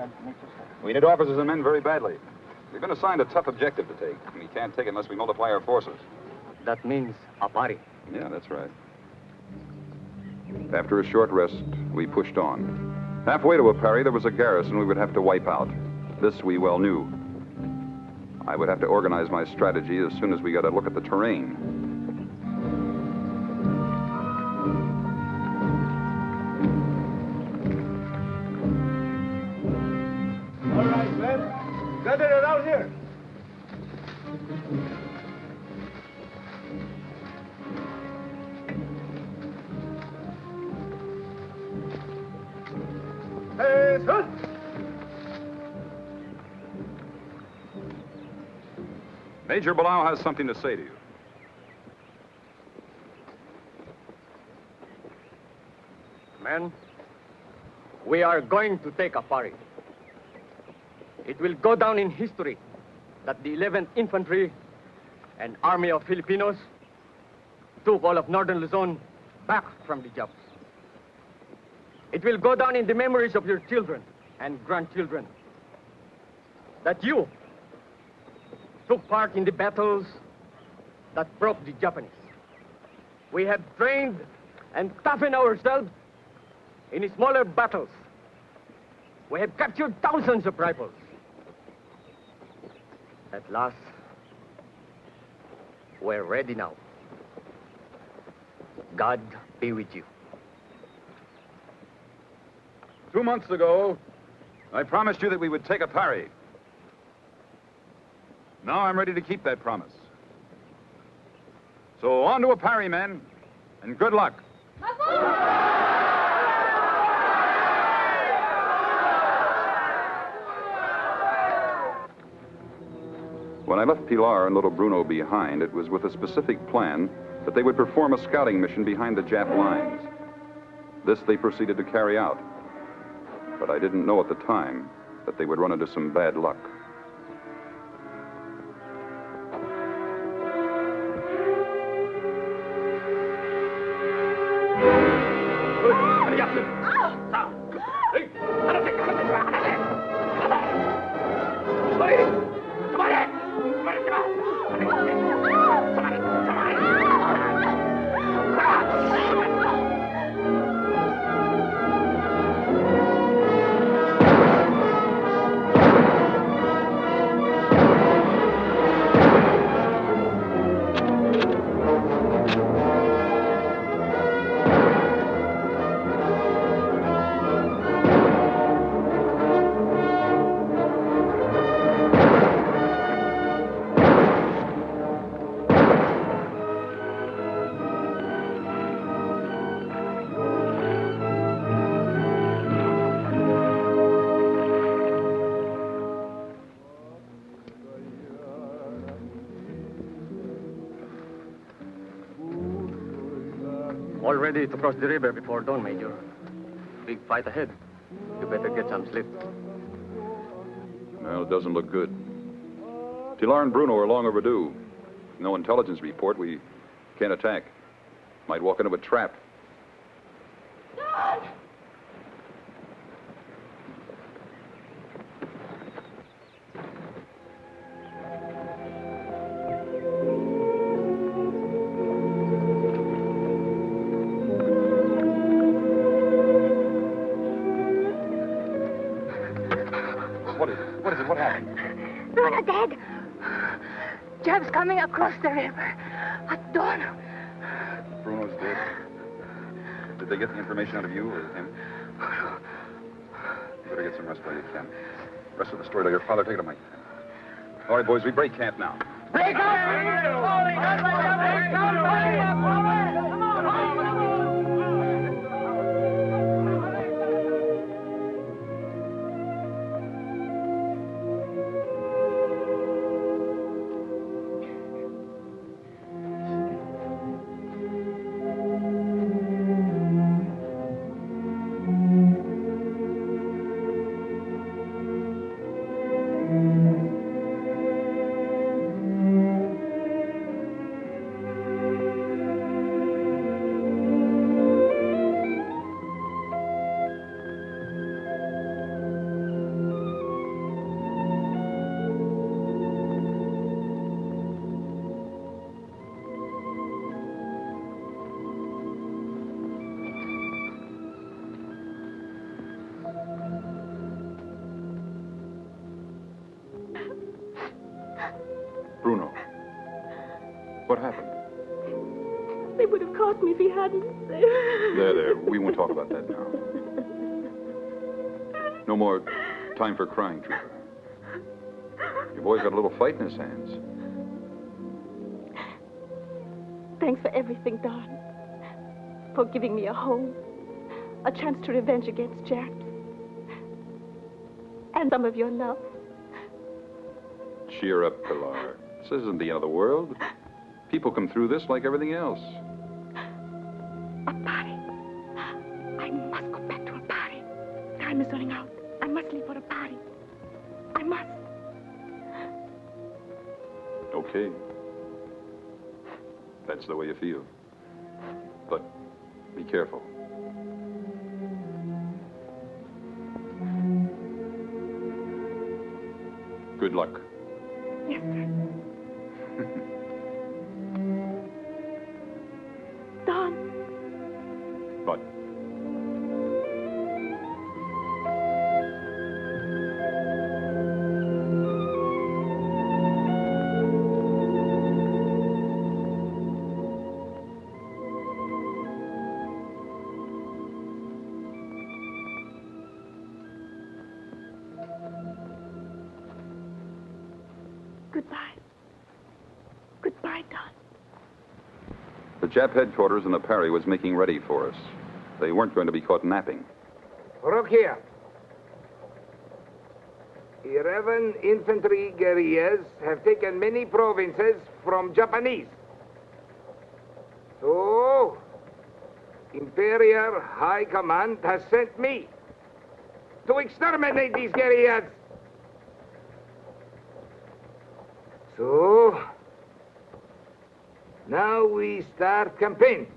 A: We need officers and men very badly. We've been assigned a tough objective to take, and we can't take it unless we multiply our forces.
J: That means a party.
A: Yeah, that's right. After a short rest, we pushed on. Halfway to a parry, there was a garrison we would have to wipe out. This we well knew. I would have to organize my strategy as soon as we got a look at the terrain.
T: All right, men. Gather around here. Hey, son.
A: Major Bilal has something to say to you.
J: Men,
O: We are going to take a party. It will go down in history that the 11th Infantry and Army of Filipinos took all of northern Luzon back from the Japs. It will go down in the memories of your children and grandchildren that you took part in the battles that broke the Japanese. We have trained and toughened ourselves in smaller battles. We have captured thousands of rifles. At last, we're ready now. God be with you.
A: 2 months ago, I promised you that we would take a parry. Now I'm ready to keep that promise. So on to a parry, men, and good luck. When I left Pilar and little Bruno behind, it was with a specific plan that they would perform a scouting mission behind the Jap lines. This they proceeded to carry out. But I didn't know at the time that they would run into some bad luck.
O: All ready to cross the river before dawn, Major. Big fight ahead. You better get some sleep.
A: Well, it doesn't look good. Pilar and Bruno are long overdue. No intelligence report. We can't attack. Might walk into a trap. What is it? What happened?
N: Bruno dead. Jab's coming across the river at dawn.
A: Bruno's dead. Did they get the information out of you or him? You better get some rest while you can. Rest of the story to your father. Take it to Mike. All right, boys, we break camp now.
T: Break up!
A: Bruno. What happened?
G: They would have caught me if he hadn't.
A: There. We won't talk about that now. No more time for crying, Trooper. Your boy's got a little fight in his hands.
G: Thanks for everything, Don. For giving me a home, a chance to revenge against Japs, and some of your love.
A: Cheer up, Pilar. This isn't the end of the world. People come through this like everything else.
G: A party. I must go back to a party.
A: Okay. That's the way you feel. But be careful. Good luck.
G: Yes, sir. Don.
A: But
G: Goodbye. Goodbye, Don.
A: the Jap headquarters in the Parry was making ready for us. They weren't going to be caught napping.
H: Look here. 11 infantry guerrillas have taken many provinces from Japanese. So, Imperial High Command has sent me to exterminate these guerrillas. So, now we start campaign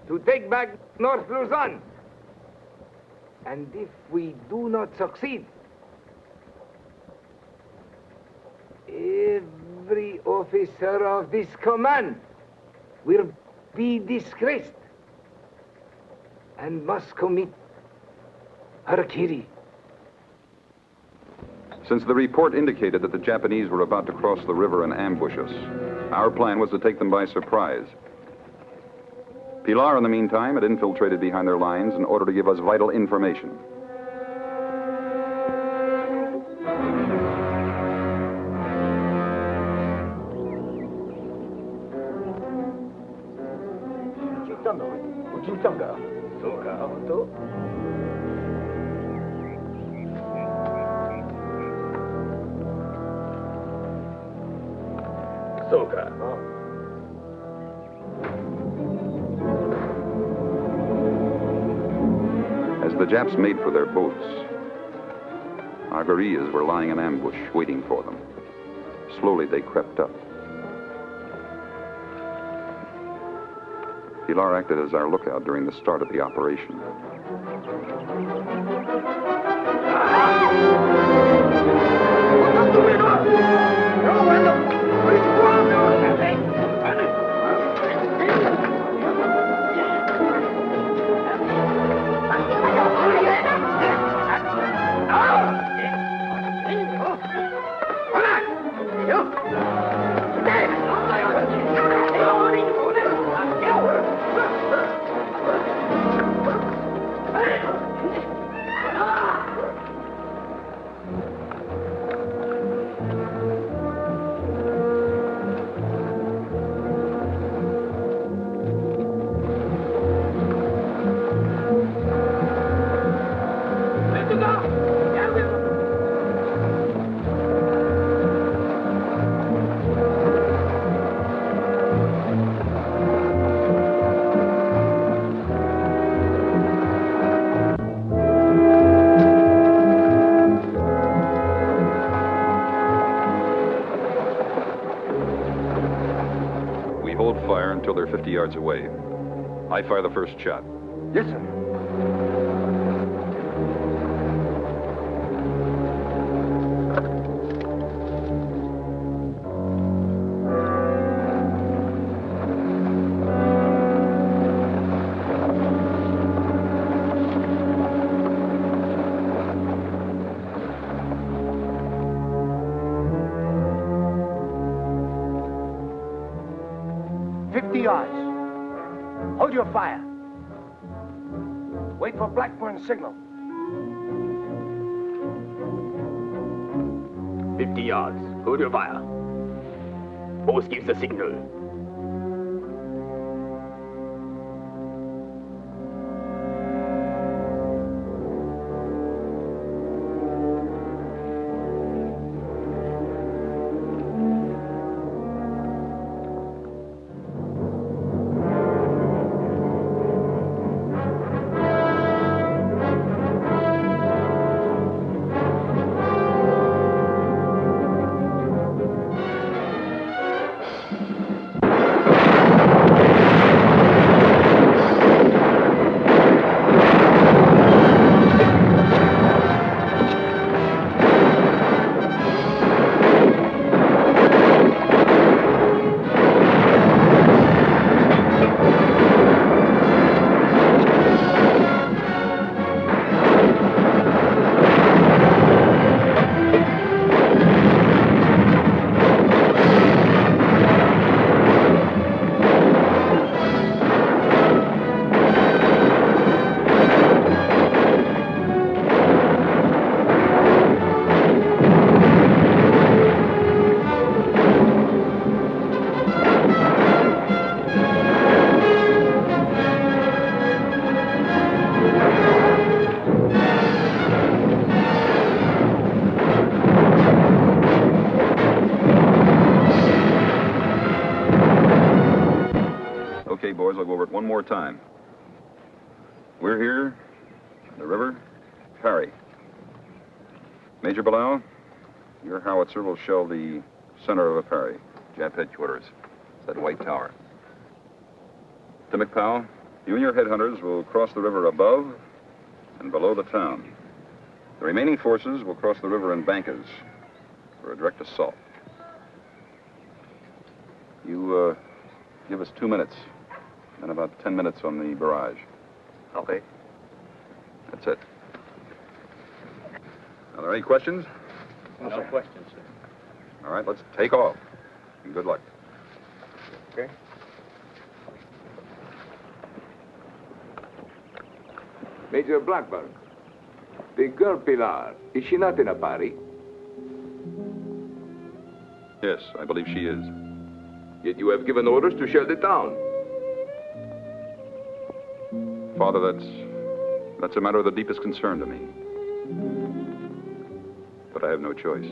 H: to take back North Luzon. And if we do not succeed, every officer of this command will be disgraced and must commit harakiri.
A: Since the report indicated that the Japanese were about to cross the river and ambush us, our plan was to take them by surprise. Pilar, in the meantime, had infiltrated behind their lines in order to give us vital information. As the Japs made for their boats, our guerrillas were lying in ambush, waiting for them. Slowly, they crept up. Pilar acted as our lookout during the start of the operation. Until they're 50 yards away. I fire the first shot.
H: Yes, sir.
P: Hold your fire. Wait for Blackburn's signal.
M: 50 yards. Hold your fire. Both gives the signal.
A: Okay, boys, I'll go over it one more time. We're here, the river, Parry. Major Bilal, your howitzer will shell the center of a Parry, Jap headquarters. It's that white tower. Tim McPowell, you and your headhunters will cross the river above and below the town. The remaining forces will cross the river in bankers for a direct assault. You, give us 2 minutes, and about 10 minutes on the barrage.
B: Okay.
A: That's it. Are there any questions?
O: No questions, sir.
A: All right, let's take off. And good luck.
B: Okay.
H: Major Blackburn, the girl Pilar, is she not in a party?
A: Yes, I believe she is.
H: Yet you have given orders to shell the town.
A: Father, that's a matter of the deepest concern to me. But I have no choice.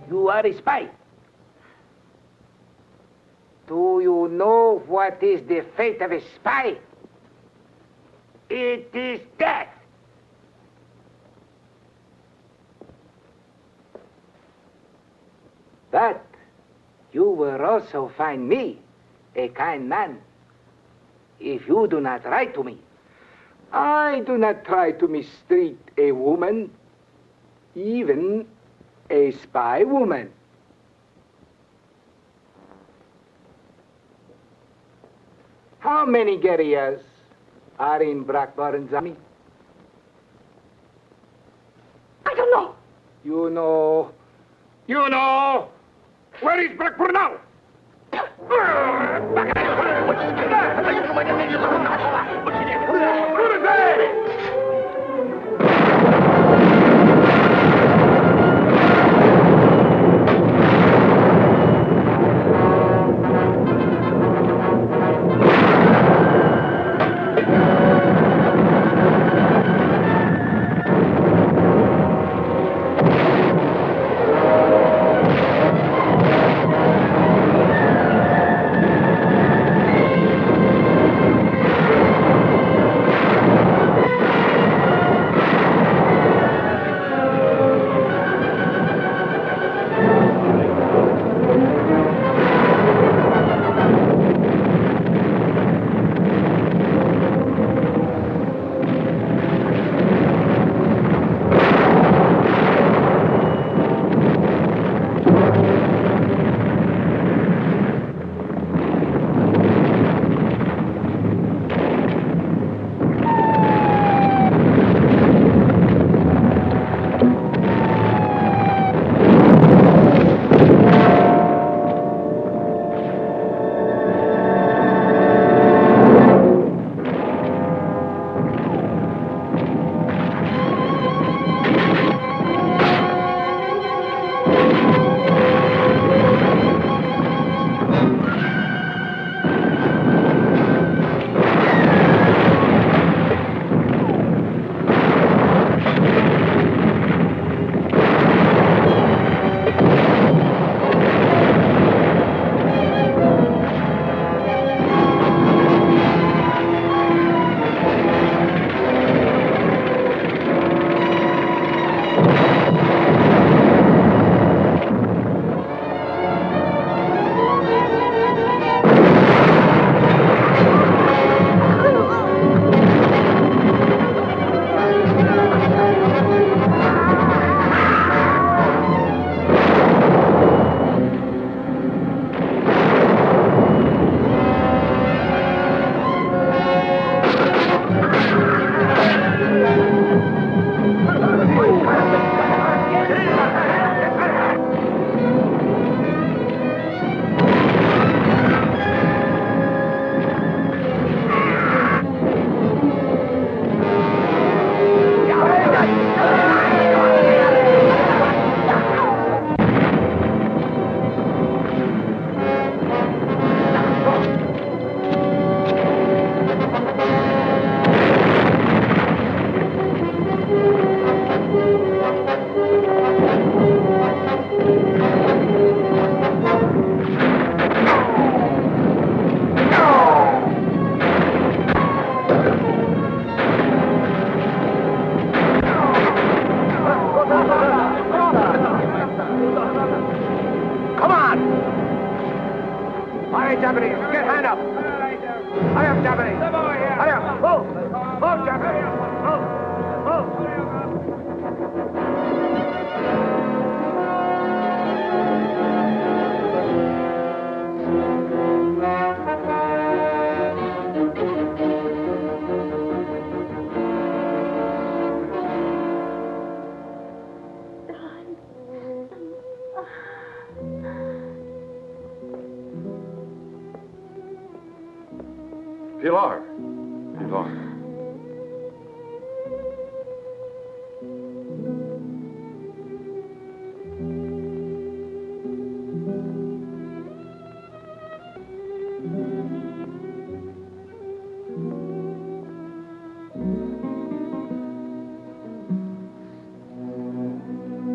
D: You are a spy. Do you know what is the fate of a spy? It is death. But you will also find me a kind man if you do not write to me. I do not try to mistreat a woman, even a spy woman. How many guerrillas are in Blackburn's army?
N: I don't know.
D: You know. You know. Where is Blackburn now?
H: right, Japanese. Get hand up. Hurry up, Japanese. Hurry up. Move. Move, Japanese. Move.
A: Pilar. Pilar.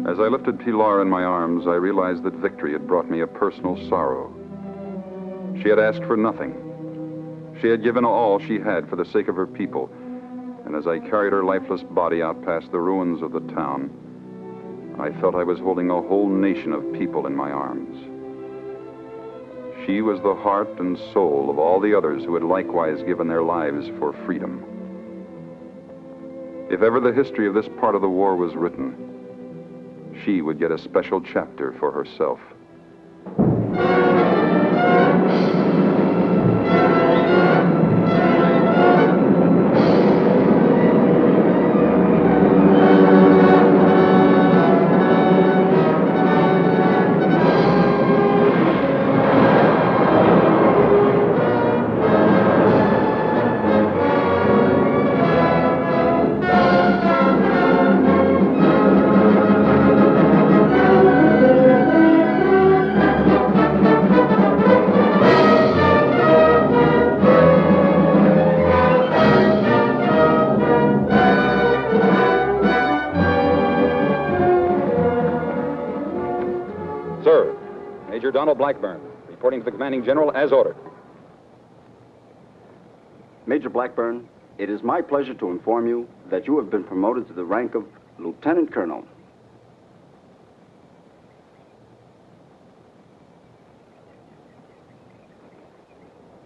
A: As I lifted Pilar in my arms, I realized that victory had brought me a personal sorrow. She had asked for nothing. She had given all she had for the sake of her people, and as I carried her lifeless body out past the ruins of the town, I felt I was holding a whole nation of people in my arms. She was the heart and soul of all the others who had likewise given their lives for freedom. If ever the history of this part of the war was written, she would get a special chapter for herself.
F: Donald Blackburn, reporting to the commanding general as ordered.
E: Major Blackburn, it is my pleasure to inform you that you have been promoted to the rank of Lieutenant Colonel.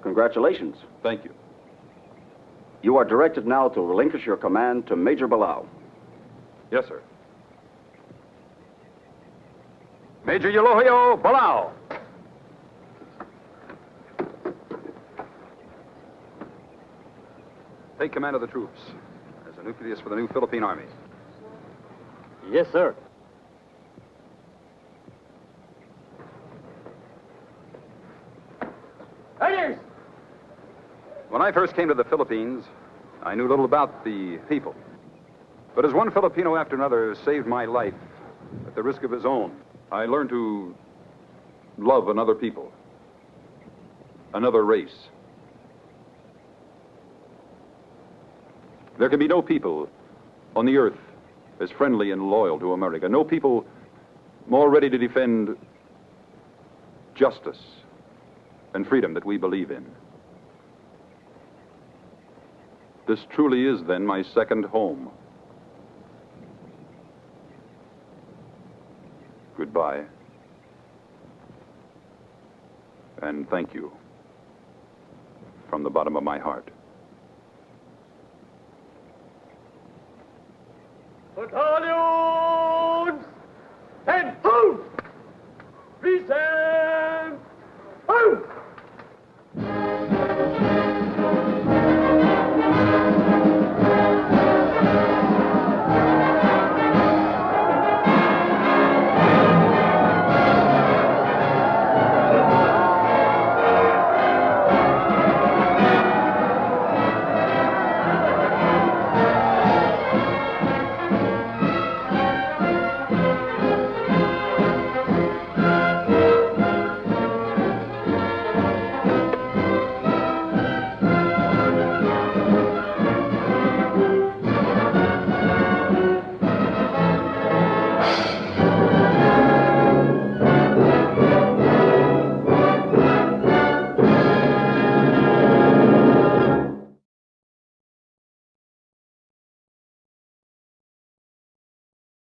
E: Congratulations.
A: Thank you.
E: You are directed now to relinquish your command to Major Bilal.
A: Yes, sir.
H: Major Eulogio Bilal.
A: Take command of the troops as a nucleus for the new Philippine Army.
O: Yes, sir.
H: Headhunters!
A: When I first came to the Philippines, I knew little about the people. But as one Filipino after another saved my life at the risk of his own, I learned to love another people, another race. There can be no people on the earth as friendly and loyal to America, no people more ready to defend justice and freedom that we believe in. This truly is, then, my second home. Goodbye. And thank you from the bottom of my heart.
H: Put on